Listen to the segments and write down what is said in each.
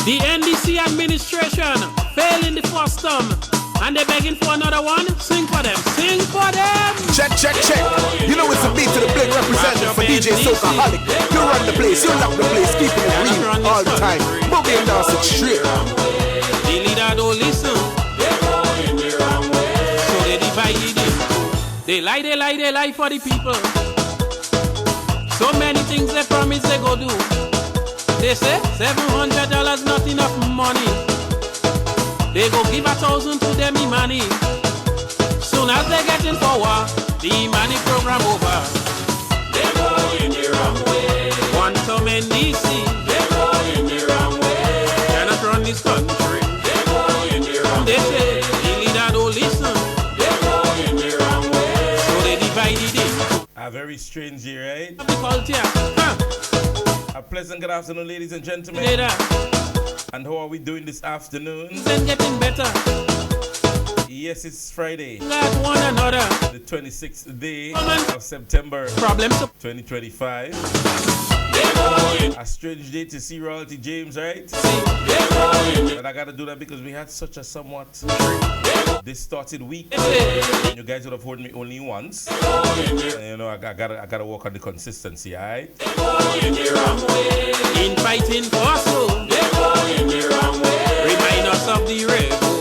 The NDC administration failed in the first term, and they're begging for another one. Sing for them, sing for them. Check, check, check. You know it's a beat to the bling representative for DJ Soakaholic. You run the place, you lock the place, keeping it real all the time. Boogie and dance it straight. The leader don't listen, so they divide it. They lie for the people. So many things they promise they go do. They say $700 not enough money. They go give 1,000 to them money. Soon as they get in power, the money program over. They go in the wrong way. One term in DC. They go in the wrong way. Cannot run this country. They go in the wrong way. They say the leader don't listen. They go in the wrong way. So they divide it in. A very strange year, right? Huh? A pleasant good afternoon, ladies and gentlemen. Later. And how are we doing this afternoon? Then getting better. Yes, it's Friday, Like one another. the 26th day of September Problems. 2025. A strange day to see Royalty James, right? But I gotta do that because we had such a somewhat distorted week. You guys would have heard me only once. And, you know, I gotta work on the consistency, alright? In fighting for so. Remind us of the rebel.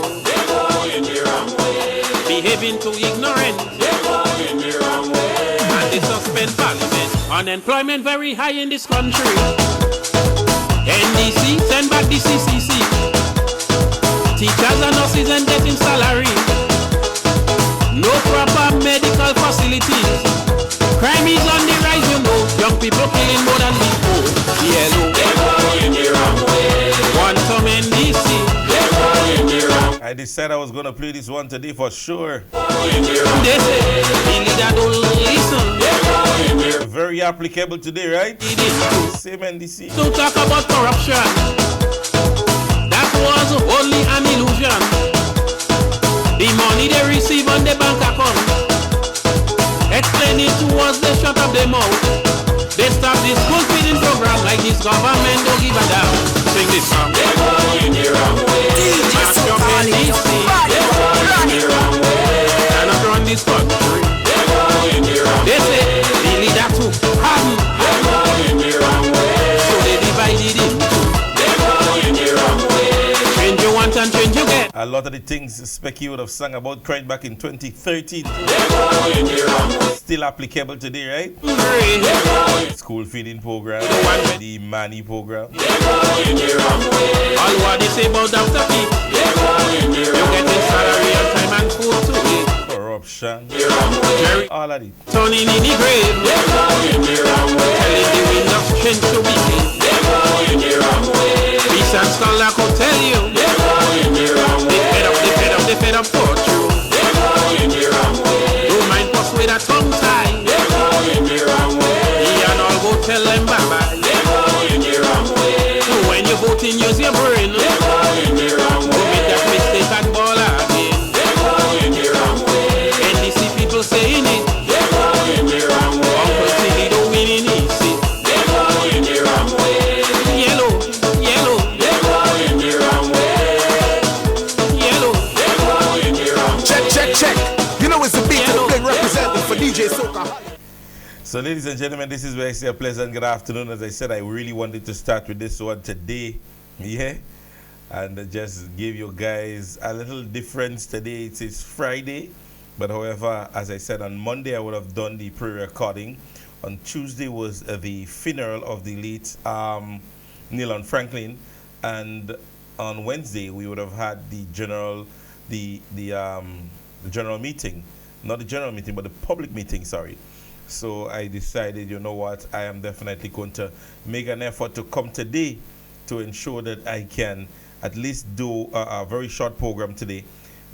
Behaving too ignorant. And they suspend parliament. Unemployment very high in this country. NDC send back the CCC. Teachers and nurses ain't getting salary. No proper medical facilities. Crime is on the rise, you know. Young people killing more than before. Yellow. One term NDC. I decided I was gonna play this one today for sure. They say the leader don't listen. Very applicable today, right? Same NDC. To talk about corruption, that was only an illusion. The money they receive on the bank account, explain it to us, they shut up their mouth. They stop the school feeding program like this government don't give a damn. Sing this song. They go in the wrong way. Match up NDC. They go in the wrong way. Cannot run this country. They go in the wrong way. They say the leader too harden. They go in the wrong way. So they divided it. They go in the wrong way. Change you want and change you get. A lot of the things Specky would have sung about crime back in 2013 still applicable today, right? School feeding program, the money program. All what they say about Dr. Pete, you getting salary on time and food to eat. Corruption, all of it. Turning in the grave, telling the wind of strength to be seen. Peace and scholar could tell you, they fed up for you. Don't mind persuade a tongue tie. He and all go tell them bye bye. So when you voting, use your brain. Don't make that mistake and ball again. NDC people saying it. Uncle Tilly don't win in easy. Yellow. Check. You know it's a beat to the bling representative for DJ Soakaholic. So, ladies and gentlemen, this is where I say a pleasant good afternoon. As I said, I really wanted to start with this one today, and just give you guys a little difference today. It is Friday, but however, as I said, on Monday I would have done the pre-recording. On Tuesday was the funeral of the late Neil Franklin, and on Wednesday we would have had the general meeting, not the general meeting, but the public meeting, sorry. So I decided, you know what, I am definitely going to make an effort to come today to ensure that I can at least do a very short program today.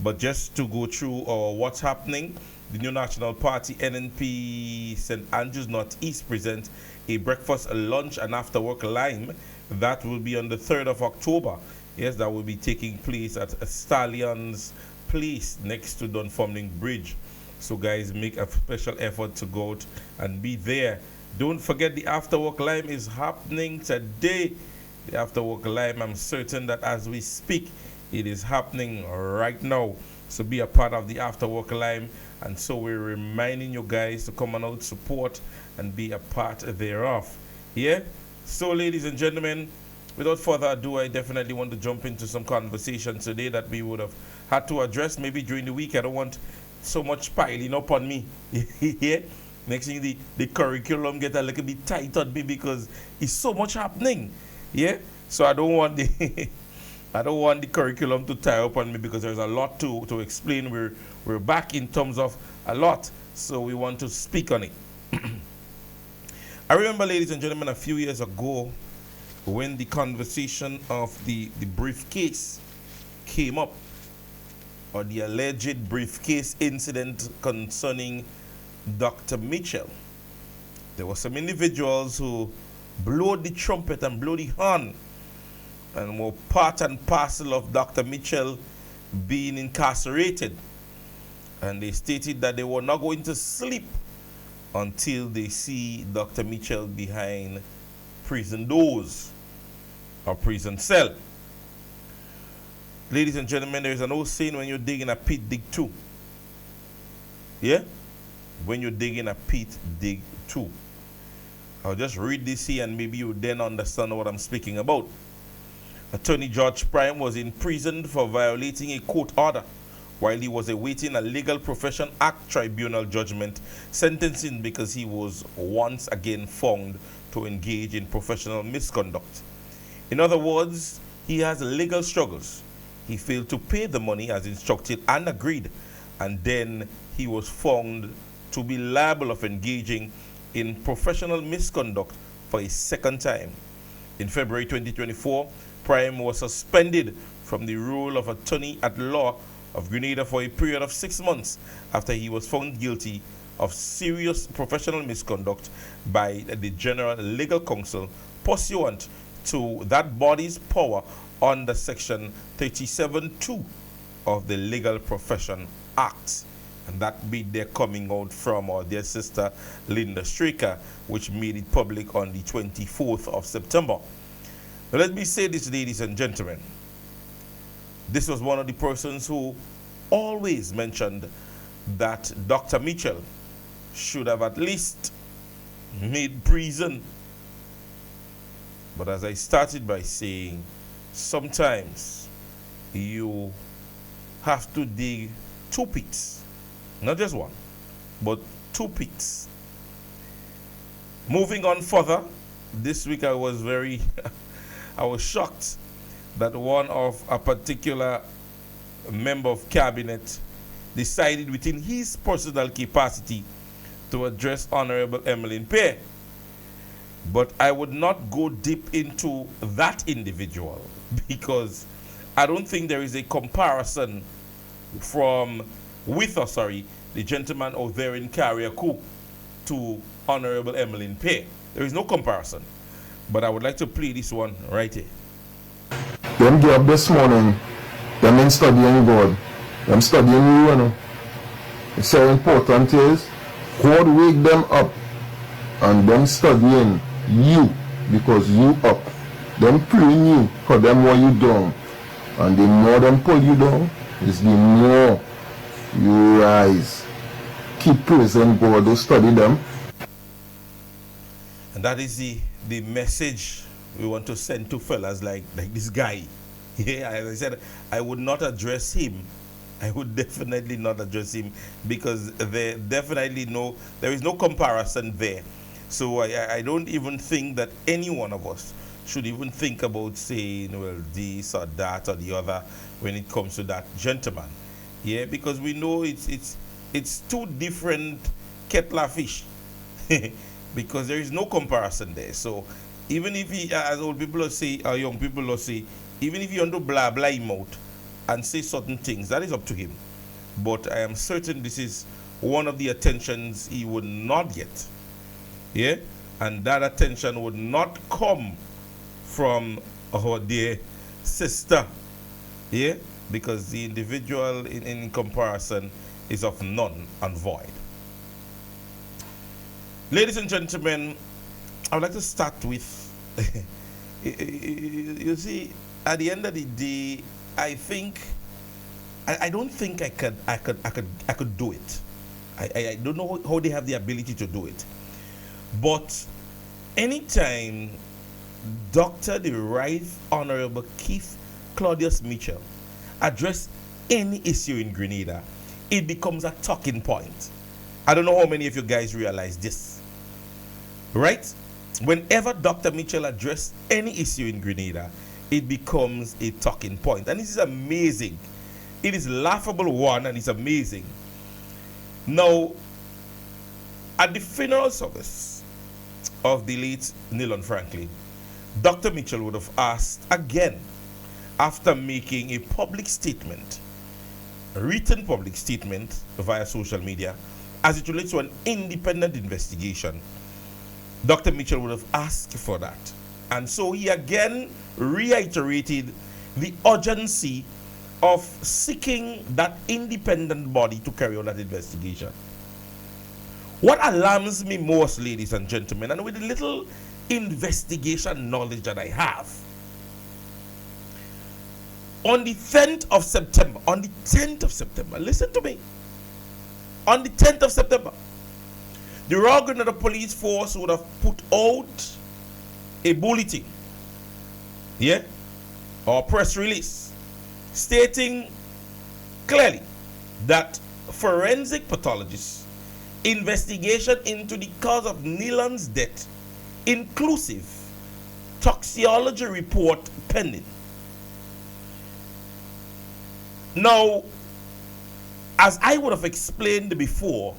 But just to go through what's happening, the New National Party, NNP St. Andrews Northeast present a breakfast, a lunch, and after-work lime. That will be on the 3rd of October. Yes, that will be taking place at Stallions Place next to Dunfermline Bridge. So guys, make a special effort to go out and be there. Don't forget the after work lime is happening today. the After Work Live. I'm certain that as we speak, it is happening right now. So be a part of the After Work Live. And so we're reminding you guys to come on out, support, and be a part thereof. Yeah? So, ladies and gentlemen, without further ado, I definitely want to jump into some conversation today that we would have had to address maybe during the week. I don't want so much piling up on me. Yeah? Next thing, the curriculum get a little bit tight on me because it's so much happening. Yeah? So I don't want the I don't want the curriculum to tie up on me because there's a lot to explain. We're back in terms of a lot, so we want to speak on it. I remember, ladies and gentlemen, a few years ago when the conversation of the briefcase came up, or the alleged briefcase incident concerning Dr. Mitchell. There were some individuals who blew the trumpet and blew the horn and were part and parcel of Dr. Mitchell being incarcerated. And they stated that they were not going to sleep until they see Dr. Mitchell behind prison doors or prison cell. Ladies and gentlemen, there is an old saying, when you're digging a pit, dig two. Yeah? When you're digging a pit, dig two. I'll just read this here and maybe you then understand what I'm speaking about. Attorney George Prime was imprisoned for violating a court order while he was awaiting a Legal Profession Act tribunal judgment sentencing because he was once again found to engage in professional misconduct. In other words, he has legal struggles. He failed to pay the money as instructed and agreed, and then he was found to be liable of engaging in professional misconduct for a second time. In February 2024, Prime was suspended from the role of attorney at law of Grenada for a period of 6 months after he was found guilty of serious professional misconduct by the General Legal Counsel pursuant to that body's power under Section 37(2) of the Legal Profession Act. And that be their coming out from their sister Linda Straker, which made it public on the 24th of September. Now let me say this, ladies and gentlemen. This was one of the persons who always mentioned that Dr. Mitchell should have at least made prison. But as I started by saying, sometimes you have to dig 2 pits. Not just one, but 2 pits. Moving on further, this week I was I was shocked that one of a particular member of cabinet decided within his personal capacity to address Honorable Emmeline Pear. But I would not go deep into that individual because I don't think there is a comparison with the gentleman out there in Carriacou to Honorable Emmeline Pear. There is no comparison. But I would like to play this one right here. Them get up this morning, them in studying God, them studying you, you know. It's very important is, God wake them up and them studying you because you up. Them pulling you for them what you down. And the more them pull you down, is the more you rise. Keep praising God to study them. And that is the message we want to send to fellas like this guy. Yeah, as I said, I would not address him. I would definitely not address him because there is no comparison there. So I don't even think that any one of us should even think about saying, well, this or that or the other when it comes to that gentleman. Yeah, because we know it's 2 different kettle of fish. Because there is no comparison there. So even if he, as old people will say, or young people will say, even if you want to blah him out and say certain things, that is up to him. But I am certain this is one of the attentions he would not get. Yeah? And that attention would not come from our dear sister. Yeah? Because the individual in comparison is of none and void. Ladies and gentlemen, I would like to start with You see, at the end of the day, I think I don't think I could do it. I don't know how they have the ability to do it. But anytime Dr. the Right Honorable Keith Claudius Mitchell address any issue in Grenada, it becomes a talking point. I don't know how many of you guys realize this. Right? Whenever Dr. Mitchell addressed any issue in Grenada, it becomes a talking point. And this is amazing. It is laughable, one, and it's amazing. Now, at the funeral service of the late Nilon Franklin, Dr. Mitchell would have asked again, after making a public statement, a written public statement via social media, as it relates to an independent investigation, Dr. Mitchell would have asked for that. And so he again reiterated the urgency of seeking that independent body to carry on that investigation. What alarms me most, ladies and gentlemen, and with the little investigation knowledge that I have, on the 10th of September, listen to me, on the 10th of September, the Royal Grenada Police Force would have put out a bulletin, or press release, stating clearly that forensic pathologists' investigation into the cause of Nilon's death, inclusive toxicology report pending. Now, as I would have explained before,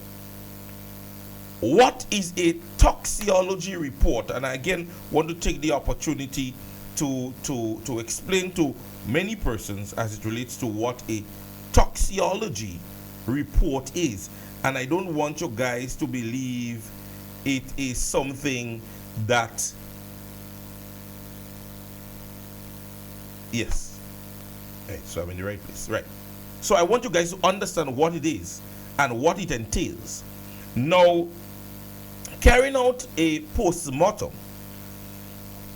what is a toxicology report? And I again want to take the opportunity to explain to many persons as it relates to what a toxicology report is. And I don't want you guys to believe it is something that, yes, right, so I'm in the right place, right? So I want you guys to understand what it is and what it entails. Now, carrying out a post-mortem,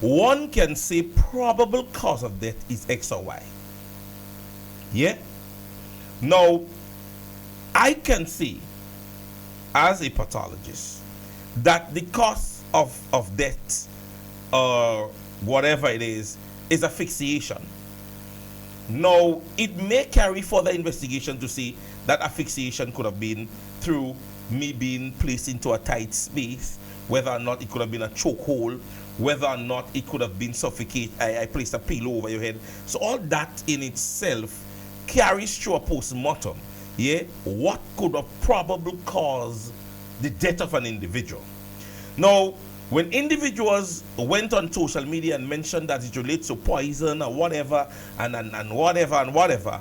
one can say probable cause of death is X or Y. Yeah? Now, I can see, as a pathologist, that the cause of death, or whatever it is asphyxiation. Now, it may carry further investigation to see that asphyxiation could have been through me being placed into a tight space, whether or not it could have been a chokehold, whether or not it could have been suffocate. I placed a pillow over your head. So all that in itself carries through a post-mortem. Yeah, what could have probably caused the death of an individual? Now, when individuals went on social media and mentioned that it relates to poison or whatever, and whatever,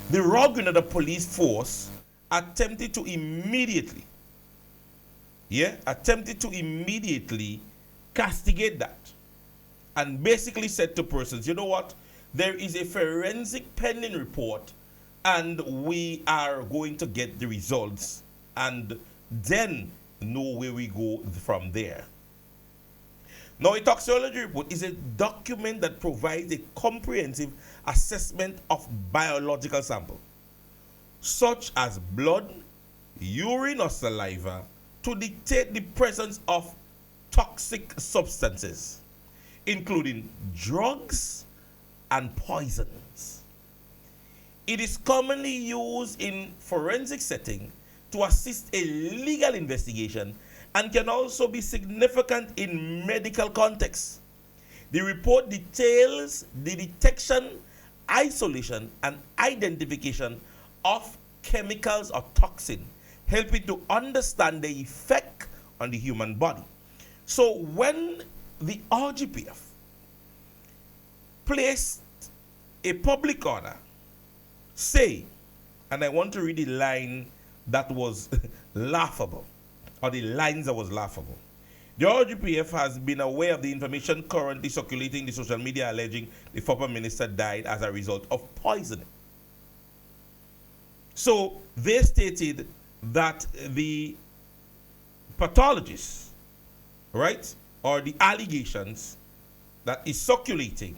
the Royal Grenada Police Force attempted to immediately castigate that, and basically said to persons, you know what, there is a forensic pending report, and we are going to get the results, and then know where we go from there. Now, a toxicology report is a document that provides a comprehensive assessment of biological samples, such as blood, urine, or saliva, to detect the presence of toxic substances, including drugs and poisons. It is commonly used in forensic setting to assist a legal investigation and can also be significant in medical context. The report details the detection, isolation, and identification of chemicals or toxin, helping to understand the effect on the human body. So when the RGPF placed a public order, say, and I want to read the line that was laughable, or the lines that was laughable. The RGPF has been aware of the information currently circulating in the social media alleging the former minister died as a result of poisoning. So they stated that the pathologists, right, or the allegations that is circulating,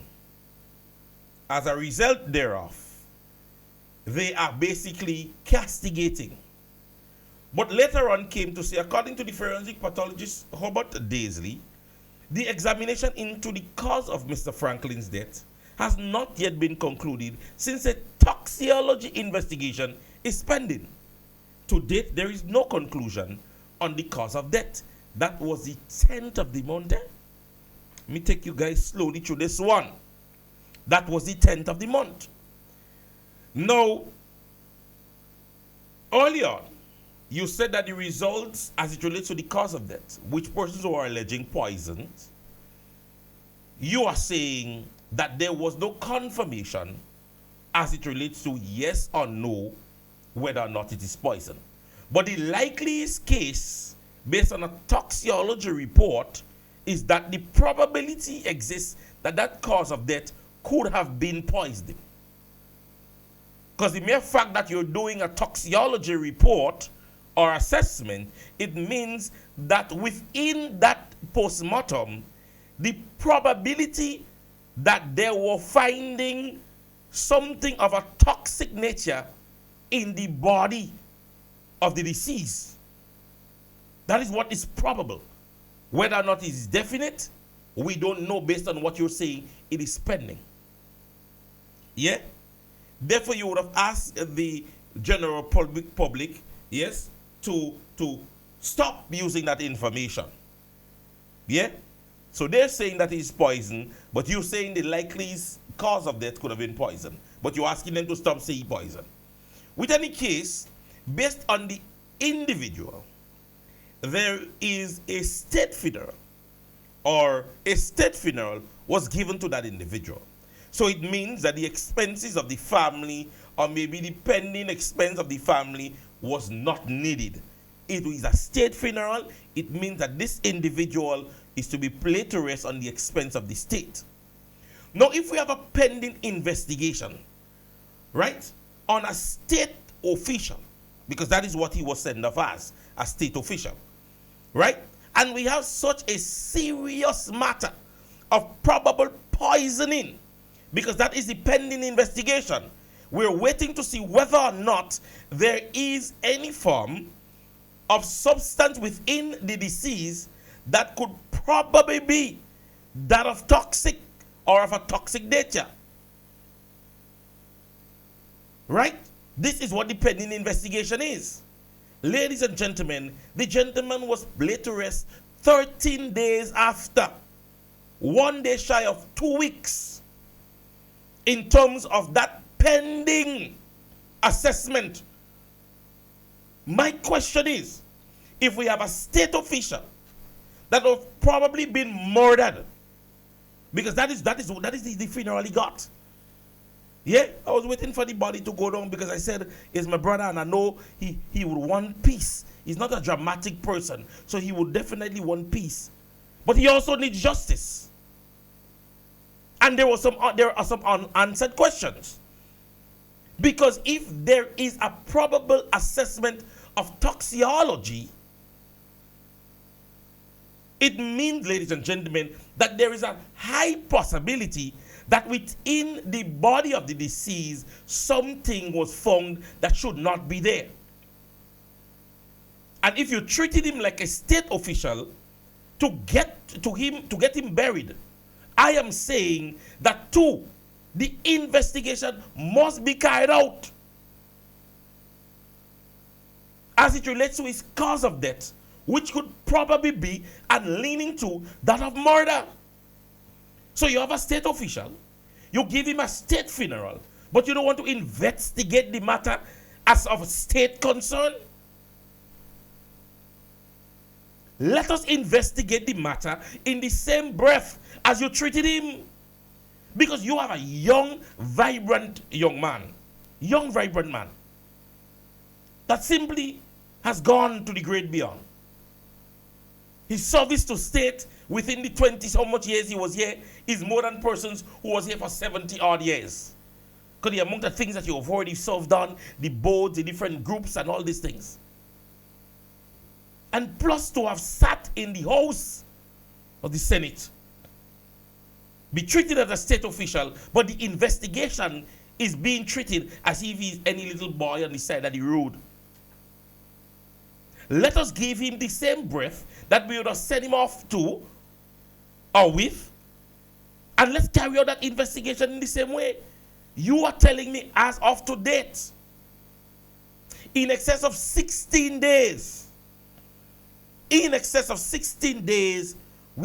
as a result thereof, they are basically castigating. But later on came to say, according to the forensic pathologist Robert Daisley, the examination into the cause of Mr. Franklin's death has not yet been concluded since a toxicology investigation is pending. To date, there is no conclusion on the cause of death. That was the 10th of the month. Let me take you guys slowly through this one. That was the 10th of the month. Now, earlier on, you said that the results as it relates to the cause of death, which persons who are alleging poisons, you are saying that there was no confirmation as it relates to yes or no whether or not it is poison. But the likeliest case, based on a toxicology report, is that the probability exists that that cause of death could have been poisoning. Because the mere fact that you're doing a toxicology report or assessment, it means that within that postmortem, the probability that they were finding something of a toxic nature in the body of the deceased, that is what is probable. Whether or not it is definite, we don't know based on what you're saying. It is pending. Yeah? Therefore, you would have asked the general public, yes, to stop using that information. Yeah? So they're saying that it's poison, but you're saying the likely cause of death could have been poison. But you're asking them to stop saying poison. With any case, based on the individual, there is a state funeral, or a state funeral was given to that individual. So it means that the expenses of the family, or maybe the pending expense of the family, was not needed. It is a state funeral. It means that this individual is to be laid to rest on the expense of the state. Now, if we have a pending investigation, right, on a state official, because that is what he was sent off as, a state official, right? And we have such a serious matter of probable poisoning, because that is the pending investigation. We're waiting to see whether or not there is any form of substance within the disease that could probably be that of toxic or of a toxic nature. Right? This is what the pending investigation is. Ladies and gentlemen, the gentleman was laid to rest 13 days after, 1 day shy of 2 weeks, in terms of that pending assessment. My question is, if we have a state official that have probably been murdered, because that is the funeral he got. Yeah, I was waiting for the body to go down because I said, it's my brother and I know he would want peace. He's not a dramatic person, so he would definitely want peace. But he also needs justice. And there are some unanswered questions. Because if there is a probable assessment of toxicology, it means, ladies and gentlemen, that there is a high possibility that within the body of the deceased, something was found that should not be there. And if you treated him like a state official to get him buried, I am saying that too, the investigation must be carried out as it relates to his cause of death, which could probably be and leaning to that of murder. So you have a state official, you give him a state funeral, but you don't want to investigate the matter as of state concern? Let us investigate the matter in the same breath as you treated him. Because you have a young, vibrant young man, that simply has gone to the great beyond. His service to state within the 20 so much years he was here is more than persons who was here for 70 odd years. Because the amount of things that you have already served on, the boards, the different groups and all these things. And plus to have sat in the House of the Senate. be treated as a state official, but the investigation is being treated as if he's any little boy on the side of the road. Let us give him the same breath that we would have sent him off to or with, and let's carry out that investigation in the same way. You are telling me as of to date, in excess of 16 days, we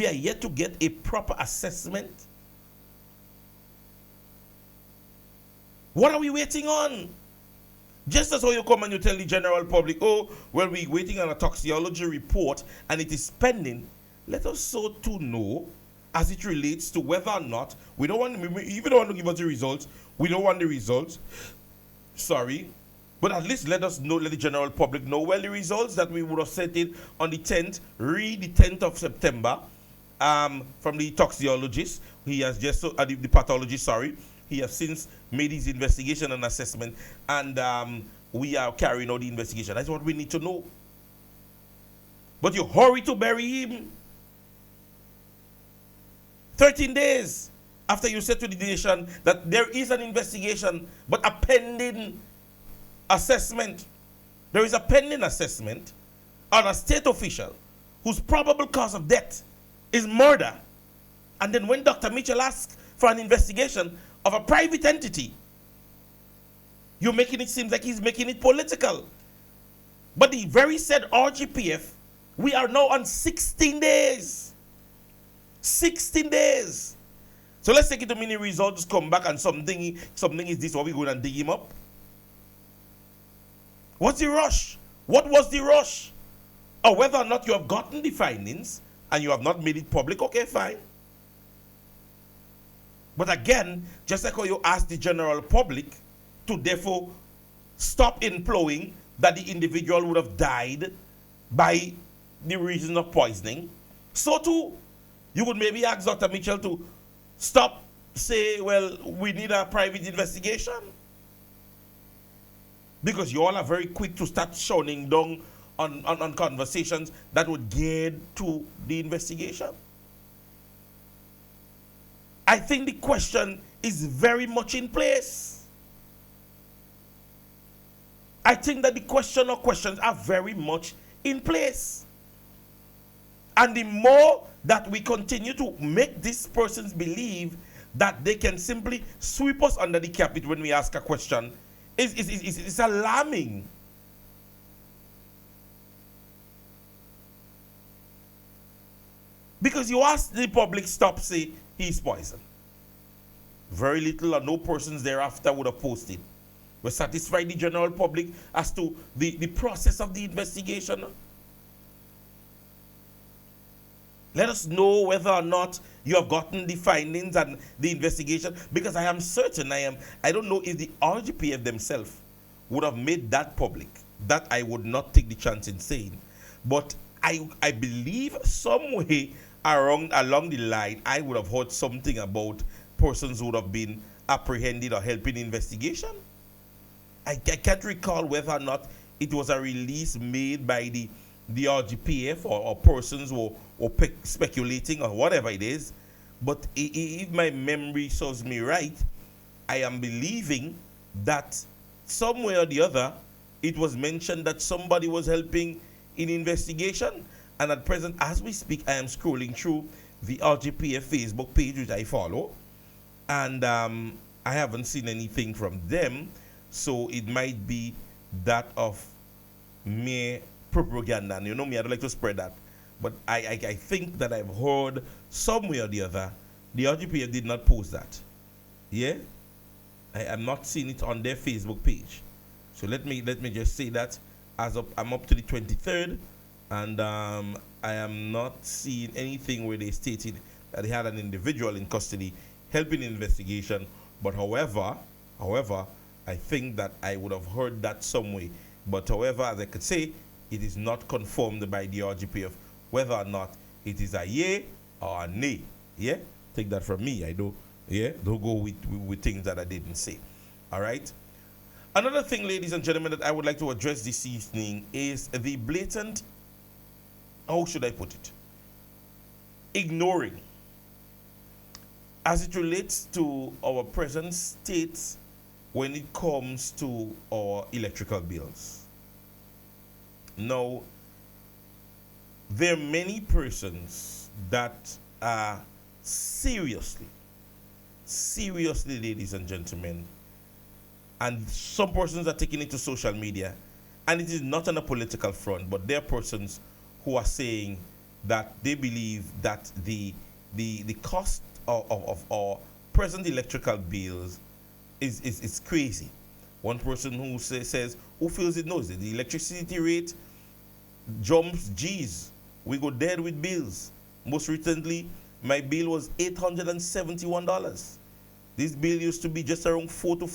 are yet to get a proper assessment. What are we waiting on? Just as how you come and you tell the general public, oh, well, we're waiting on a toxicology report and it is pending. Let us so too know as it relates to whether or not, we don't want, if you don't want to give us the results, we don't want the results. Sorry. But at least let us know, let the general public know, well, the results that we would have sent in on the 10th, read the 10th of September from the toxicologist. He has just, the pathologist, sorry. He has since made his investigation and assessment, and we are carrying out the investigation. That's what we need to know. But you hurry to bury him. 13 days after you said to the nation that there is an investigation, but a pending assessment. There is a pending assessment on a state official whose probable cause of death is murder. And then when Dr. Mitchell asks for an investigation of a private entity, you're making it seem like he's making it political. But the very said RGPF, we are now on 16 days. 16 days. So let's take it to many results, come back and something is this, what we going and dig him up? What's the rush? What was the rush? Or whether or not you have gotten the findings and you have not made it public, okay, fine. But again, just like how you ask the general public to therefore stop implying that the individual would have died by the reason of poisoning, so too, you would maybe ask Dr. Mitchell to stop, say, well, we need a private investigation. Because you all are very quick to start shouting down on conversations that would geared to the investigation. I think the question is very much in place. I think that the question or questions are very much in place. And the more that we continue to make these persons believe that they can simply sweep us under the carpet when we ask a question, it's alarming. Because you ask the public, stop, say, he's poisoned. Very little or no persons thereafter would have posted. We satisfy the general public as to the process of the investigation. Let us know whether or not you have gotten the findings and the investigation, because I am certain, I don't know if the RGPF themselves would have made that public. That I would not take the chance in saying. But I believe some way along the line, I would have heard something about persons who would have been apprehended or helping investigation. I can't recall whether or not it was a release made by the RGPF or persons who or speculating or whatever it is. But if my memory serves me right, I am believing that somewhere or the other, it was mentioned that somebody was helping in investigation. And at present, as we speak, I am scrolling through the RGPF Facebook page, which I follow. And I haven't seen anything from them. So it might be that of mere propaganda. And you know me, I don't like to spread that. But I think that I've heard somewhere or the other, the RGPF did not post that. Yeah? I am not seeing it on their Facebook page. So let me just say that I'm up to the 23rd, and I am not seeing anything where they stated that they had an individual in custody helping in investigation. But however, I think that I would have heard that some way. But however, as I could say, it is not confirmed by the RGPF whether or not it is a yay or a nay. Yeah? Take that from me. I don't go with things that I didn't say. All right? Another thing, ladies and gentlemen, that I would like to address this evening is the blatant, how should I put it? Ignoring as it relates to our present state when it comes to our electrical bills. Now, there are many persons that are seriously, ladies and gentlemen, and some persons are taking it to social media, and it is not on a political front, but there are persons who are saying that they believe that the cost of our present electrical bills is crazy. One person who says, who feels it knows it, the electricity rate jumps G's. We go dead with bills. Most recently, my bill was $871. This bill used to be just around $400 to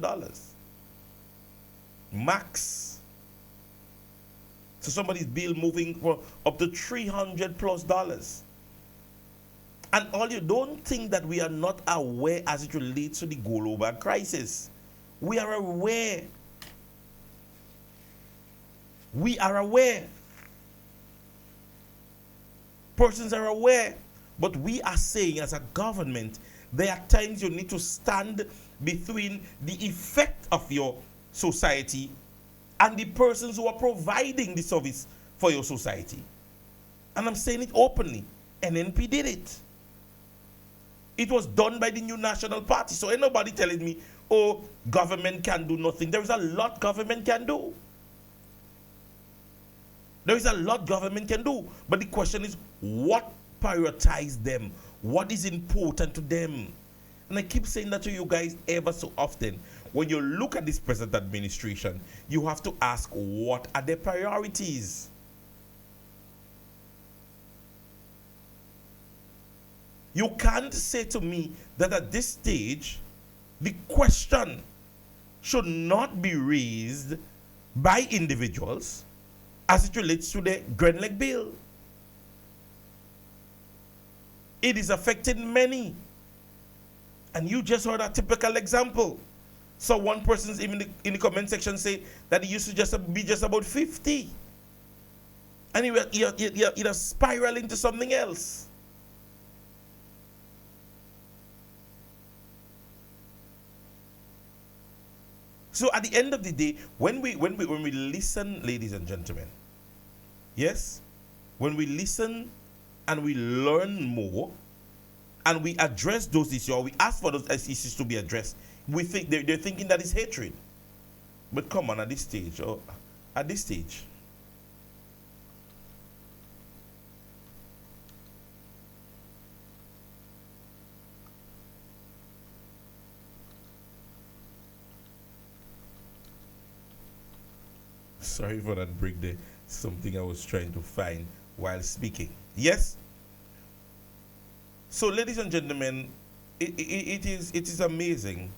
$500 max. So somebody's bill moving for up to $300+. And all, you don't think that we are not aware as it relates to the global crisis. We are aware. We are aware. Persons are aware. But we are saying as a government, there are times you need to stand between the effect of your society and the persons who are providing the service for your society. And I'm saying it openly. NNP did it. It was done by the New National Party. So ain't nobody telling me, oh, government can do nothing. There is a lot government can do. There is a lot government can do. But the question is, what prioritize them? What is important to them? And I keep saying that to you guys ever so often. When you look at this present administration, you have to ask, what are their priorities? You can't say to me that at this stage, the question should not be raised by individuals as it relates to the Grenleg bill. It is affecting many. And you just heard a typical example. So one person's even in the comment section say that it used to be just about 50. And you're spiraling to something else. So at the end of the day, when we listen, ladies and gentlemen, yes, when we listen and we learn more, and we address those issues, or we ask for those issues to be addressed, we think they're thinking that it's hatred. But come on, at this stage, sorry for that break there. Something I was trying to find while speaking. Yes? So, ladies and gentlemen, it is amazing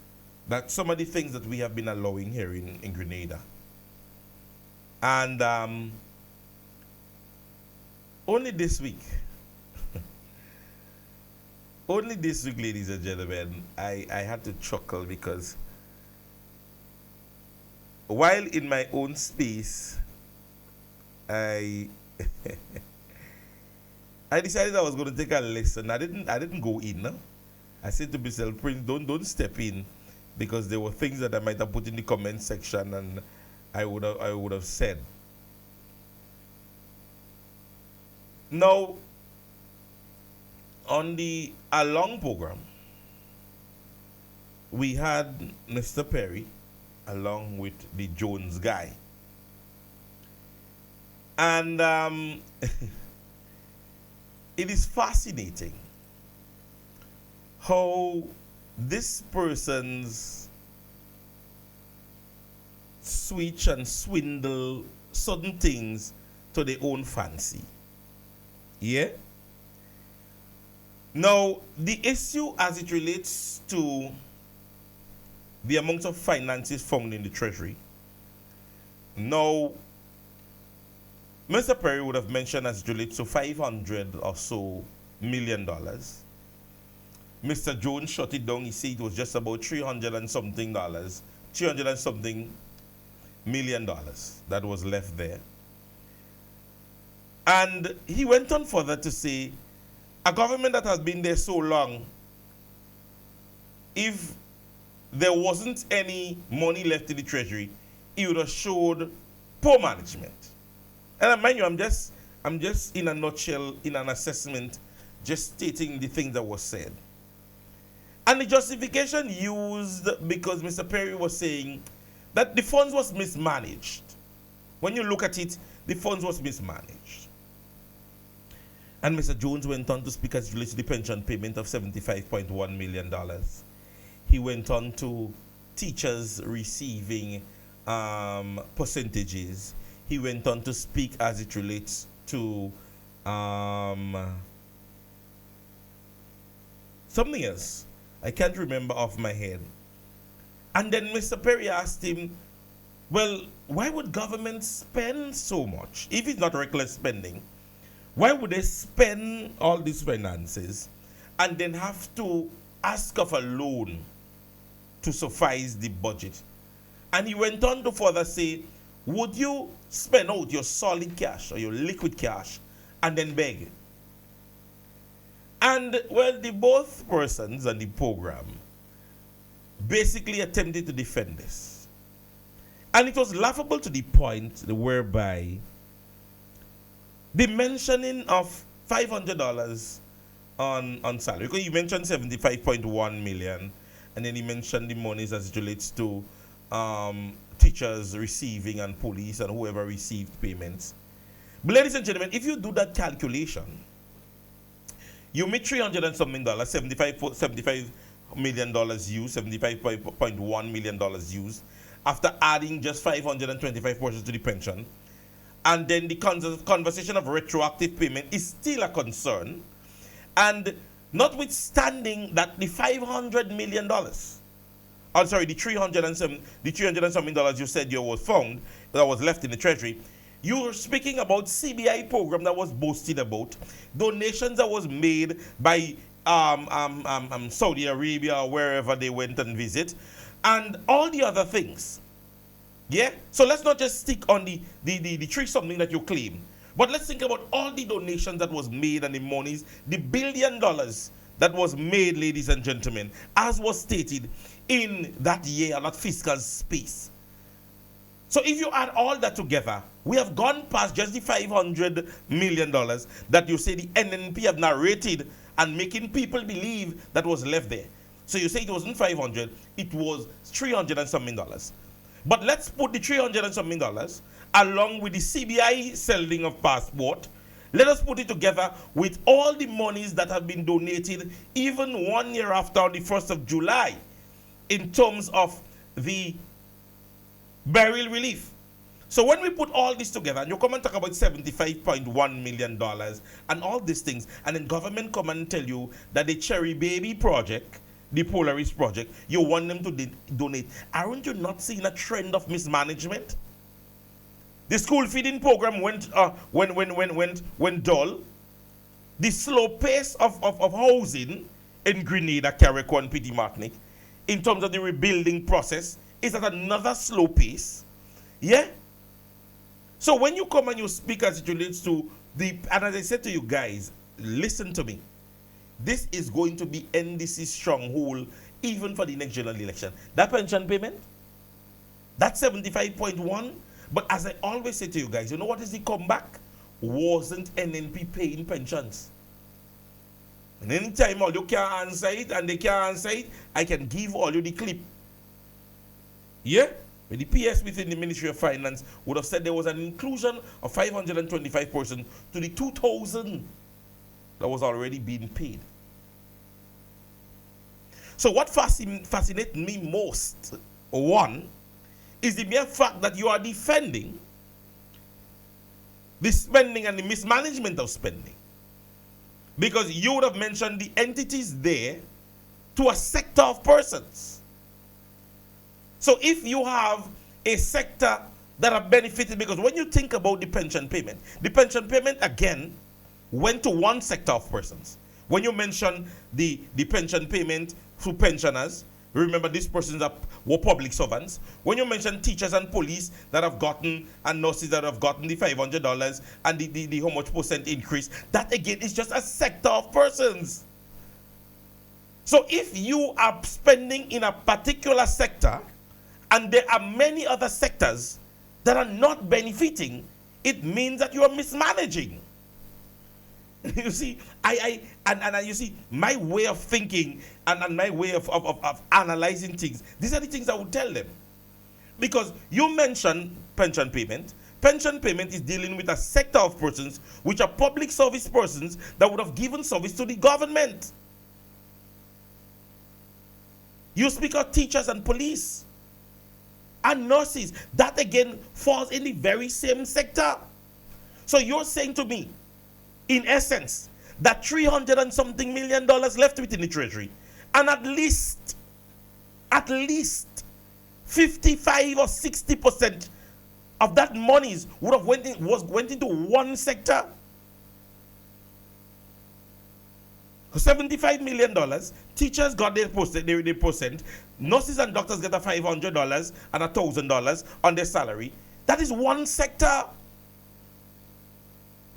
that some of the things that we have been allowing here in Grenada. And only this week, ladies and gentlemen, I had to chuckle because while in my own space, I decided I was going to take a lesson. I didn't go in. No? I said to myself, Prince, don't step in, because there were things that I might have put in the comment section and I would have said. Now, on the Along program, we had Mr. Perry along with the Jones guy. And it is fascinating how this person's switch and swindle certain things to their own fancy. Yeah? Now, the issue as it relates to the amount of finances found in the Treasury. Now, Mr. Perry would have mentioned as it relates to $500 or so million. Mr. Jones shut it down. He said it was just about $300 and something million that was left there. And he went on further to say, a government that has been there so long if there wasn't any money left in the Treasury, it would have showed poor management. And mind you, I'm just in a nutshell, in an assessment, just stating the things that was said. And the justification used because Mr. Perry was saying that the funds was mismanaged. When you look at it, the funds was mismanaged. And Mr. Jones went on to speak as it relates to the pension payment of $75.1 million. He went on to teachers receiving percentages. He went on to speak as it relates to something else. I can't remember off my head. And then Mr. Perry asked him, well, why would government spend so much? If it's not reckless spending, why would they spend all these finances and then have to ask of a loan to suffice the budget? And he went on to further say, would you spend out your solid cash or your liquid cash and then beg? And, well, the both persons and the program basically attempted to defend this. And it was laughable to the point whereby the mentioning of $500 on salary, because you mentioned 75.1 million, and then he mentioned the monies as it relates to teachers receiving and police and whoever received payments. But ladies and gentlemen, if you do that calculation, you meet $300 and something, $75 million used, $75.1 million used, after adding just 525 portions to the pension. And then the conversation of retroactive payment is still a concern. And notwithstanding that the $500 million, I'm sorry, the 300 and something dollars you said you was found, that was left in the Treasury, you were speaking about CBI program that was boasted about, donations that was made by Saudi Arabia or wherever they went and visit, and all the other things. Yeah? So let's not just stick on the three something that you claim, but let's think about all the donations that was made and the monies, the $1 billion that was made, ladies and gentlemen, as was stated in that year, that fiscal space. So if you add all that together, we have gone past just the $500 million that you say the NNP have narrated and making people believe that was left there. So you say it wasn't 500, it was 300 and something dollars. But let's put the 300 and something dollars along with the CBI selling of passport. Let us put it together with all the monies that have been donated even 1 year after the 1st of July in terms of the burial relief. So when we put all this together, and you come and talk about $75.1 million and all these things, and then government come and tell you that the Cherry Baby project, the Polaris project, you want them to donate. Aren't you not seeing a trend of mismanagement? The school feeding program went dull. The slow pace of housing in Grenada, Carriacou, and Petit Martinique, in terms of the rebuilding process, is at another slow pace. Yeah? So when you come and you speak as it relates to and as I said to you guys, listen to me. This is going to be NDC's stronghold even for the next general election. That pension payment, that 75.1, but as I always say to you guys, you know what is the comeback? Wasn't NNP paying pensions. And anytime all you can't answer it and they can't answer it, I can give all you the clip. Yeah? But the PS within the Ministry of Finance would have said there was an inclusion of 525 persons to the 2,000 that was already being paid. So what fascinates me most, one, is the mere fact that you are defending the spending and the mismanagement of spending. Because you would have mentioned the entities there to a sector of persons. So if you have a sector that are benefited, because when you think about the pension payment again went to one sector of persons. When you mention the pension payment to pensioners, remember these persons were public servants. When you mention teachers and police that have gotten, and nurses that have gotten the $500 and the how much percent increase, that again is just a sector of persons. So if you are spending in a particular sector and there are many other sectors that are not benefiting, it means that you are mismanaging. You see, you see, my way of thinking and my way of analyzing things, these are the things I would tell them. Because you mentioned pension payment. Pension payment is dealing with a sector of persons which are public service persons that would have given service to the government. You speak of teachers and police and nurses. That again falls in the very same sector. So you're saying to me, in essence, that $300 and something million left within the Treasury, and at least 55 or 60% of that monies would have went into one sector. $75 million, teachers got their percent, nurses and doctors get a $500 and $1,000 on their salary. That is one sector.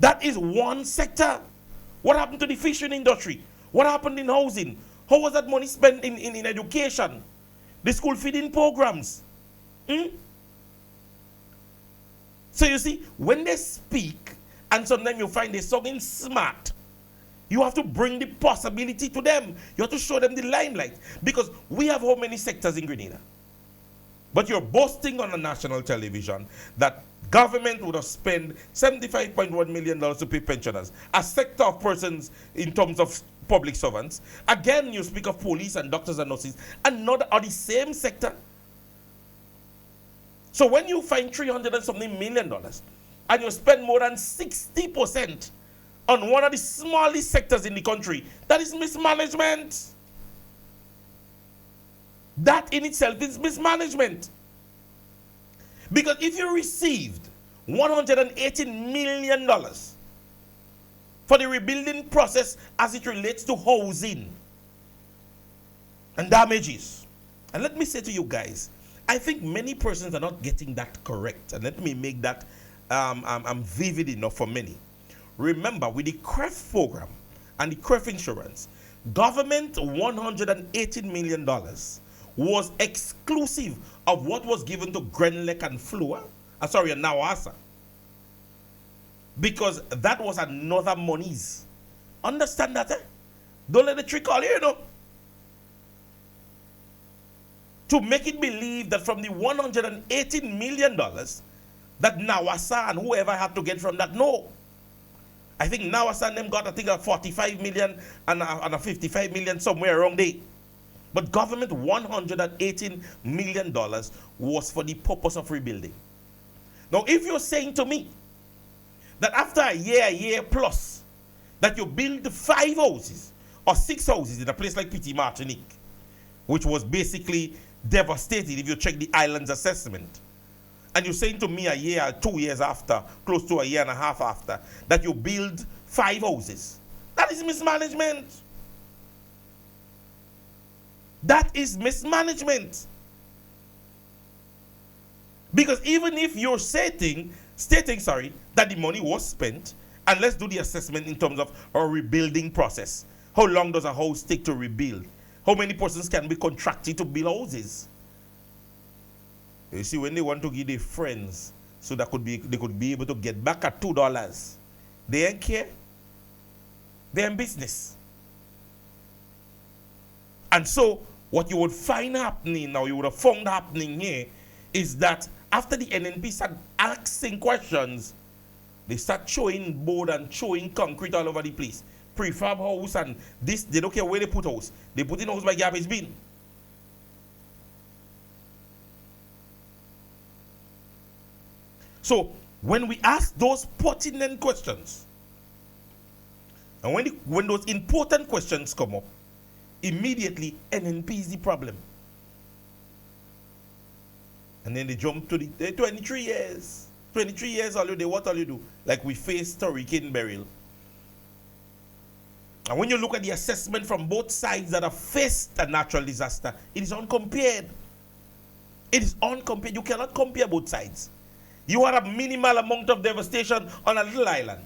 That is one sector. What happened to the fishing industry? What happened in housing? How was that money spent in education? The school feeding programs? So you see, when they speak, and sometimes you find they're sounding smart, you have to bring the possibility to them. You have to show them the limelight. Because we have how many sectors in Grenada? But you're boasting on a national television that government would have spent $75.1 million to pay pensioners, a sector of persons in terms of public servants. Again, you speak of police and doctors and nurses, and not are the same sector. So when you find $300 and something million, and you spend more than 60% on one of the smallest sectors in the country, that is mismanagement. That in itself is mismanagement. Because if you received $118 million for the rebuilding process as it relates to housing and damages, and let me say to you guys, I think many persons are not getting that correct, and let me make that vivid enough for many. Remember, with the CREF program and the CREF insurance, government $118 million was exclusive of what was given to Grenlec and Flua, and Nawasa. Because that was another monies. Understand that, eh? Don't let the trick all here, to make it believe that from the $118 million that Nawasa and whoever had to get from that, no. I think Nawasa and them got, I think, a 45 million and a 55 million somewhere around there. But government $118 million was for the purpose of rebuilding. Now, if you're saying to me that after a year plus, that you build 5 houses or 6 houses in a place like Petit Martinique, which was basically devastated if you check the island's assessment, and you're saying to me a year, 2 years after, close to a year and a half after, that you build 5 houses, that is mismanagement. That is mismanagement. Because even if you're stating that the money was spent, and let's do the assessment in terms of a rebuilding process. How long does a house take to rebuild? How many persons can be contracted to build houses? You see, when they want to give their friends so that they could be able to get back at $2, they ain't care. They're in business. And so what you would find happening now, you would have found happening here, is that after the NNP start asking questions, they start showing board and showing concrete all over the place. Prefab house and this, they don't care where they put house. They put in house by garbage bin. So when we ask those pertinent questions, and when those important questions come up, immediately NNP is the problem. And then they jump to the 23 years. 23 years already, what all you do? Like we faced Hurricane Beryl. And when you look at the assessment from both sides that have faced a natural disaster, it is uncompared. It is uncompared. You cannot compare both sides. You had a minimal amount of devastation on a little island.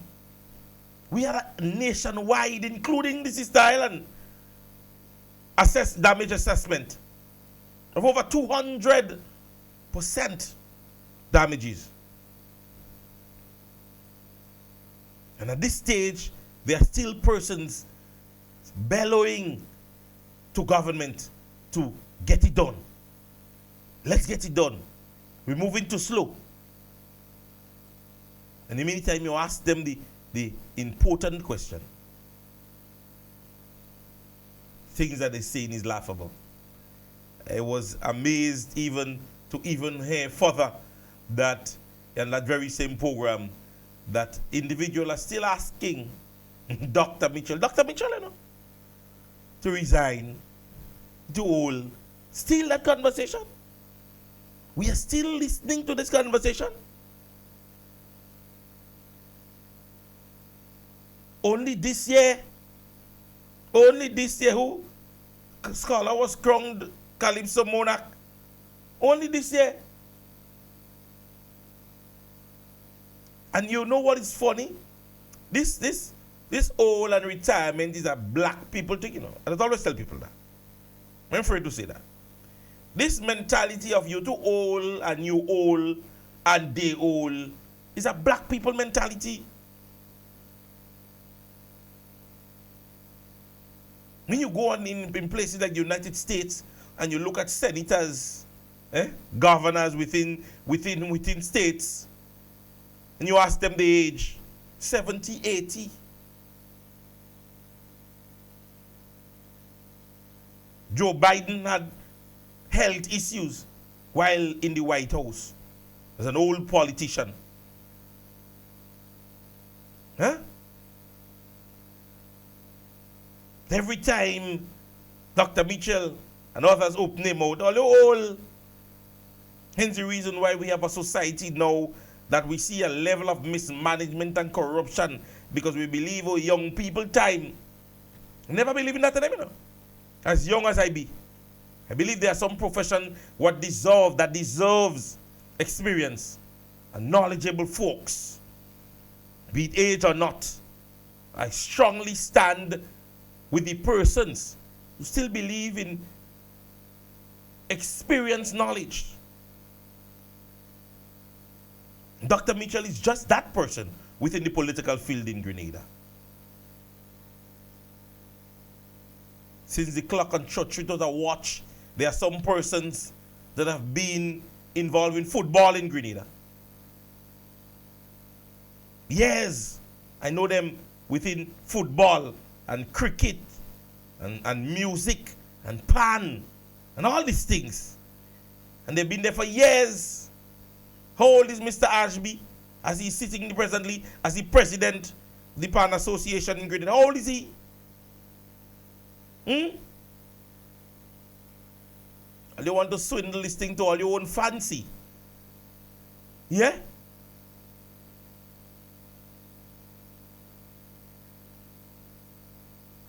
We had a nationwide, including the sister island. damage assessment of over 200% damages. And at this stage, there are still persons bellowing to government to get it done. Let's get it done. We're moving too slow. And the meantime, you ask them the important question, things that they're saying is laughable. I was amazed even to hear further that in that very same program, that individuals are still asking Dr. Mitchell, you know, to resign, to hold. Still that conversation. We are still listening to this conversation. Only this year, who scholar was crowned Calypso Monarch. Only this year. And you know what is funny? This old and retirement is a black people thing, you know. And I always tell people that. I'm afraid to say that. This mentality of you too old and you old and they old is a black people mentality. When you go on in places like the United States and you look at senators, governors within states, and you ask them the age, 70, 80. Joe Biden had health issues while in the White House as an old politician. Every time Dr. Mitchell and others open their mouth, all. Hence the reason why we have a society now that we see a level of mismanagement and corruption, because we believe our young people time. Never believe in that time, you know. As young as I be, I believe there are some profession that deserves experience and knowledgeable folks, be it age or not. I strongly stand with the persons who still believe in experience knowledge. Dr. Mitchell is just that person within the political field in Grenada. Since the clock on Church Street was a watch, there are some persons that have been involved in football in Grenada. Yes, I know them within football and cricket and music and pan and all these things. And they've been there for years. How old is Mr. Ashby as he's sitting presently as the president of the Pan Association in Grenada? How old is he? And they want to swindle this thing to all your own fancy. Yeah?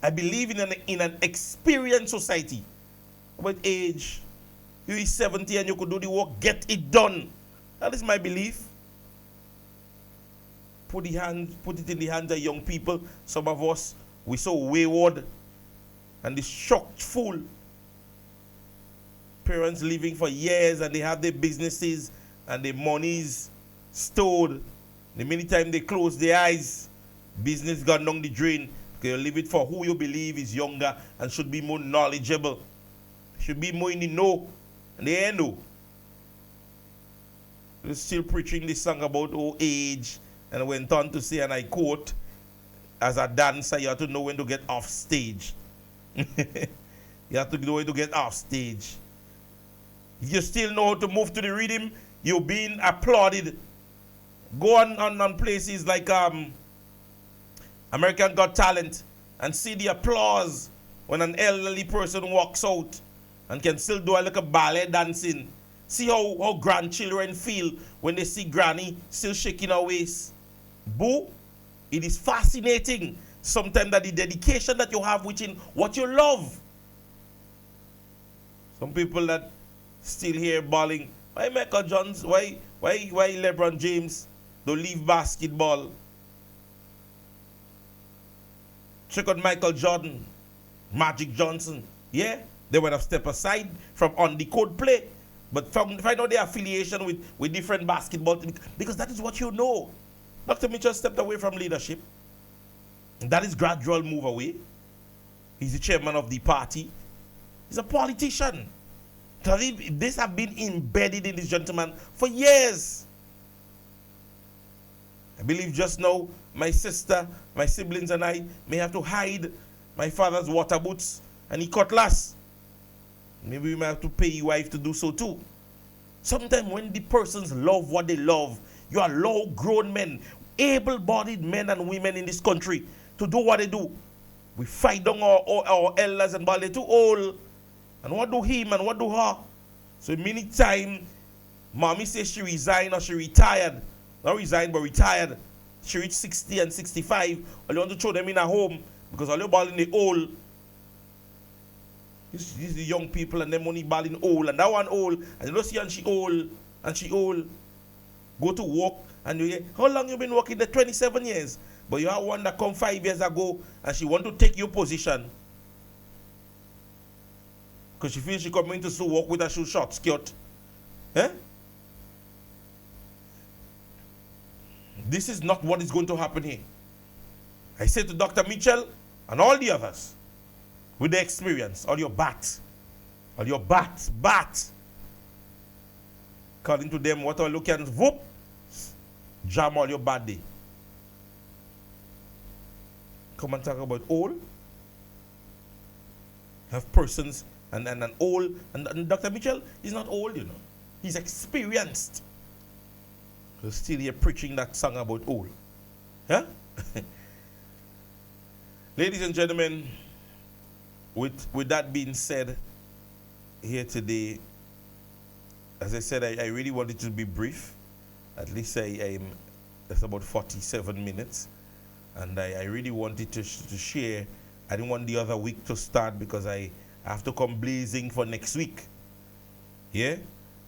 I believe in an experienced society. About age, you is 70 and you could do the work, get it done. That is my belief. Put it in the hands of young people. Some of us, we're so wayward and this shocked fool. Parents living for years and they have their businesses and their monies stored. The minute time they close their eyes, business gone down the drain. Because you leave it for who you believe is younger and should be more knowledgeable. Should be more in the know. And they ain't know. They're still preaching this song about old age and went on to say, and I quote, as a dancer, you have to know when to get off stage. You have to know when to get off stage. If you still know how to move to the rhythm, you're being applauded. Go on places like American Got Talent and see the applause when an elderly person walks out and can still do a little ballet dancing. See how grandchildren feel when they see granny still shaking her waist. Boo, it is fascinating sometimes that the dedication that you have within what you love. Some people that still here bawling, why Michael Jones, why LeBron James don't leave basketball? Check out Michael Jordan, Magic Johnson, Yeah, they would have stepped aside from on the code play, but find out their affiliation with different basketball teams, because that is what you know. Dr. Mitchell stepped away from leadership. That is gradual move away. He's the chairman of the party. He's a politician. This have been embedded in this gentleman for years. I believe just now my sister, my siblings and I may have to hide my father's water boots and his cutlass. Maybe we might have to pay your wife to do so too. Sometimes when the persons love what they love, you allow grown men, able-bodied men and women in this country to do what they do. We fight down our elders and they're too old. And what do him and what do her? So many times, mommy says she resigned or she retired. Not resigned, but retired. She reached 60 and 65. Or you want to throw them in a home because all you're balling the old. This is the young people and them only balling old. And that one old. And you don't see and she old. And she old. Go to work and you how long you been working there? 27 years. But you have one that come 5 years ago and she want to take your position. Because she feels she coming to work with a shoe short skirt. Eh? This is not what is going to happen here. I say to Dr. Mitchell and all the others, with the experience, all your bat. According to them, what I look at, whoop, jam all your bad day. Come and talk about old. Have persons and old, and Dr. Mitchell is not old, you know. He's experienced. He's still here preaching that song about old. Huh? Ladies and gentlemen, with that being said, here today, as I said, I really wanted to be brief. At least that's about 47 minutes. And I really wanted to share. I didn't want the other week to start because I have to come blazing for next week. Yeah?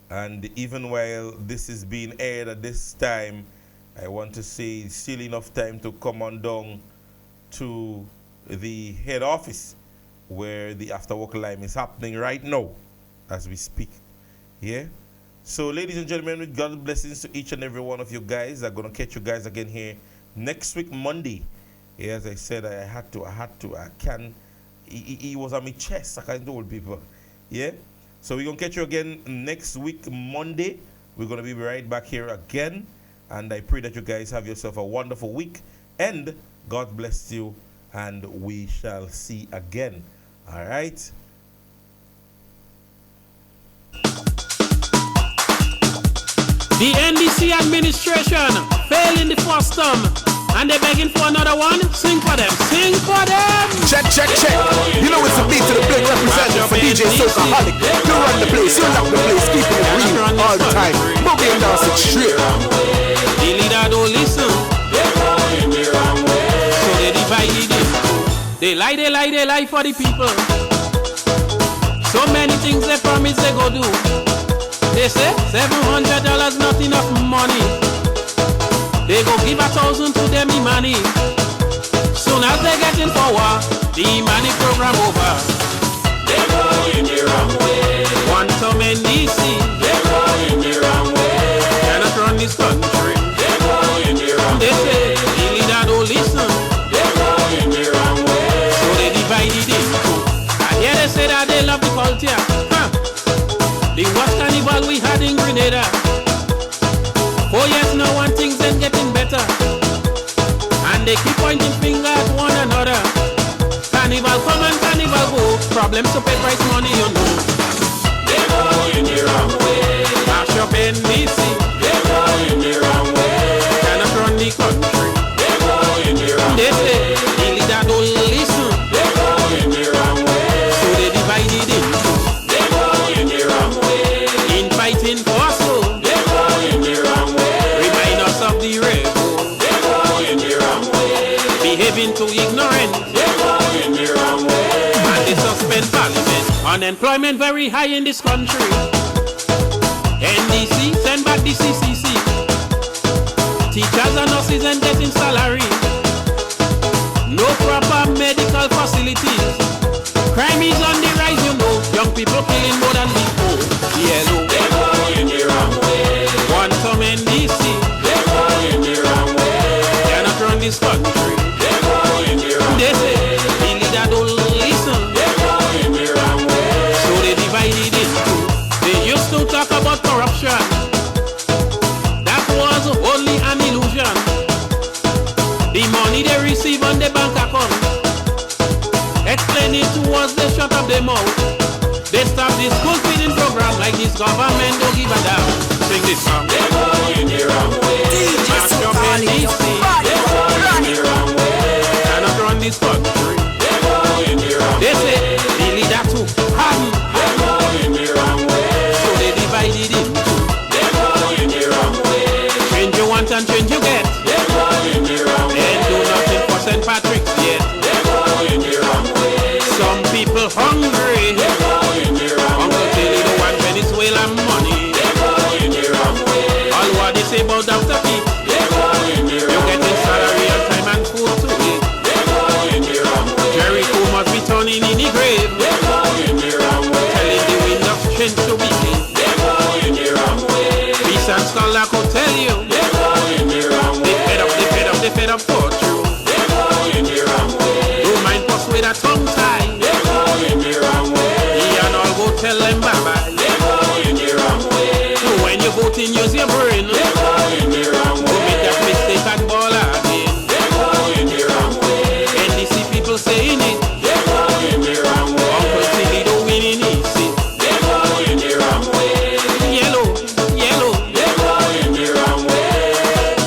And even while this is being aired at this time, I want to say it's still enough time to come on down to the head office where the after work line is happening right now as we speak. Yeah? So ladies and gentlemen, with God's blessings to each and every one of you guys. I'm going to catch you guys again here next week, Monday. Yeah, as I said, I can't. He was on my chest. I can't do people. Yeah? So we're going to catch you again next week, Monday. We're going to be right back here again. And I pray that you guys have yourself a wonderful week. And God bless you. And we shall see again. All right? The NDC administration failed in the first term, and they're begging for another one. Sing for them, sing for them. Check. You know it's a beat to the big representative for DJ Soca-holic. You run the place, you lock the place, keeping it real all the time. Boogie and dance it straight. The leader don't listen, so they divide it. They lie for the people. So many things they promise they go do. They say $700 not enough money. They go give 1,000 to them money. Soon as they get in power, the money program over. They go in the wrong way. Want some NDC. They go in the wrong way. Cannot run this country. They go in the wrong way. They say the leader don't listen. They go in the wrong way. So they divide it in two. I hear they say that they love the culture. The worst carnival we had in Grenada. 4 years now and things ain't getting better. And they keep pointing finger at one another. Carnival come and carnival go. Problems to pay price money, you know. They go in the wrong way. Mash up NDC. They go in the wrong way. Cannot run the country. They go in the wrong way. They say the leader don't listen. They go in the wrong way. So they divide it in two. They go in the wrong way. In fighting for so. They go in the wrong way. Remind us of the rebel. They go in the wrong way. Behaving too ignorant. They go in the wrong way. And they suspend parliament. Unemployment very high in this country. NDC send back the CCC. Teachers and nurses ain't getting salary. No proper medical facilities. Crime is on the rise Government don't give a damn. Sing this song. They're going the wrong way. Mash up NDC. They're going the wrong way. Cannot run this country. They're going the wrong way. They say the leader too hardened. They're going the wrong way. So they divided it. They're going the wrong way. Change you want and change you get. They're going the wrong way. Then do nothing for St. Patrick's yet. They're going the wrong way. Some people hungry. They're going the wrong Uncle way. Tilly don't want Venezuelan money. They're going the wrong way. All what they say about Dr. Pete. They're going the You wrong way. getting salary on time and food to eat. They're going the wrong way. Jericho must be turning in the grave. They're going the wrong way. Telling the wind of strength to be clean. They're going the wrong way. Peace and scholar could tell you. They're going the wrong way. They fed up for true. They're going the wrong way. Don't mind persuade a tongue tie. They're going the wrong way. He and all go tell them bye-bye. They're going the wrong way. So when you voting, use your brain. They're going the wrong Don't way. make that mistake and ball again. They're going the wrong way. NDC people saying it. They're going the wrong way. Uncle Tilly don't win in easy. They're going the wrong way. Yellow, yellow, They're going the wrong way.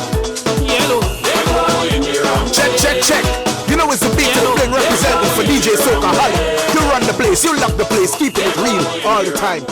yellow. They're going the wrong way. Check. You know it's the beat to the bling representing for DJ Soca Holly. You run the place, you lock the place, keeping it real all the time.